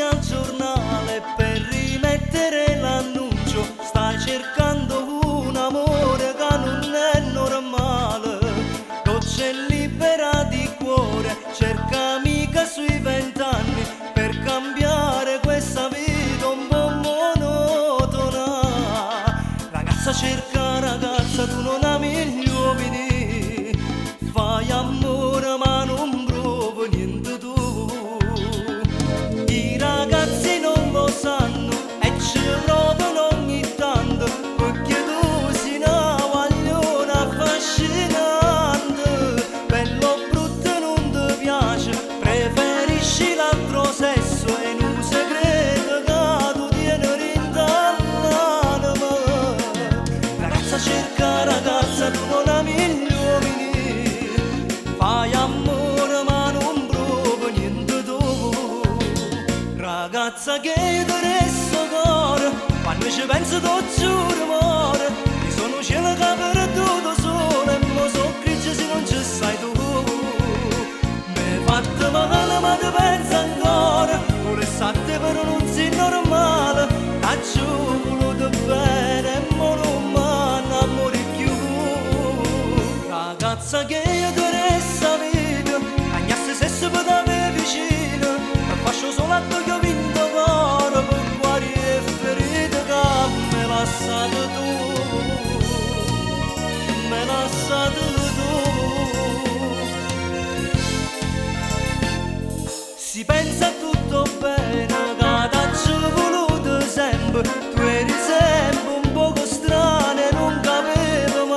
pagina al giornale per rimettere l'annuncio. Stai cercando un amore che non è normale. Dolce e libera di cuore, cerca mica sui 20 anni per cambiare questa vita un po' monotona. Ragazza cerca ragazza, tu non ami gli uomini, fai amore ma non provi niente tu. I ragazzi non lo sanno e ci provano ogni tanto, perché tu sei una guagliona affascinante. Bello o brutto non ti piace, preferisci l'altro sesso e in un segreto che tu tieni rintall'anima. Ragazza cerca ragazza, tu non ami gli uomini, fai amore ma non provi niente tu. Ragazza che ti resto cuore, quando ci penso tu giuro amore, mi sono cielo che ha perduto solo e mo so grigio se non ci stai tu. Mi fatto male ma ti penso ancora, volessate però non sei normale, t'ho voluto bene e mo non mi innamori più. Ragazza che ti resta vita, agnasse sesso per te vicino, e faccio solo a che ho vinto cuore per guarire ferite che me lasciate tu, me lasciate tu. Si pensa tutto bene, che t'ho voluto sempre, tu eri sempre un poco strana e non capivo mai.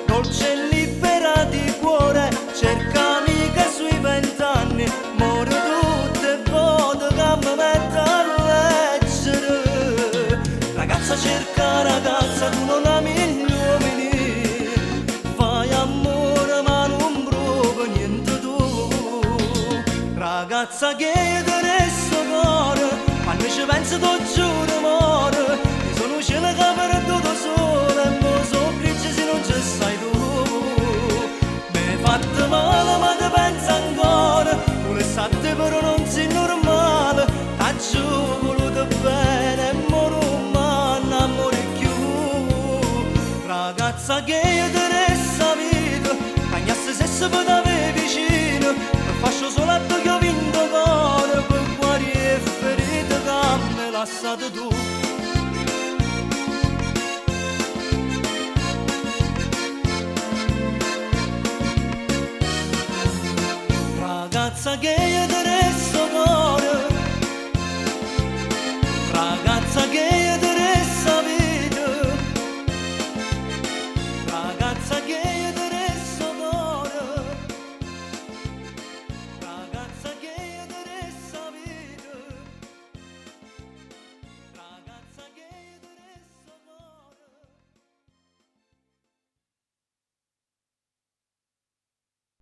Dolce e libera di cuore, cerca mica sui 20 anni, muore tutte volte che mi metto a leggere. Ragazza cerca ragazza, tu non ami gli uomini, fai amore ma non provi niente tu. Ragazza che ti resto cuore, quando ci penso tu giuro amore, mi sono cielo che ha perduto solo e mo so grigio se non ci stai tu. Mi fatto male ma ti penso ancora, volessate però non sei normale, t'ho voluto bene e mo non mi innamori più. Ragazza che ti resta vita, agnasse sesso per te vicino, e faccio solo a te che ho vinto cuore per guarire ferite che me lasciate tu. Ragazza che ti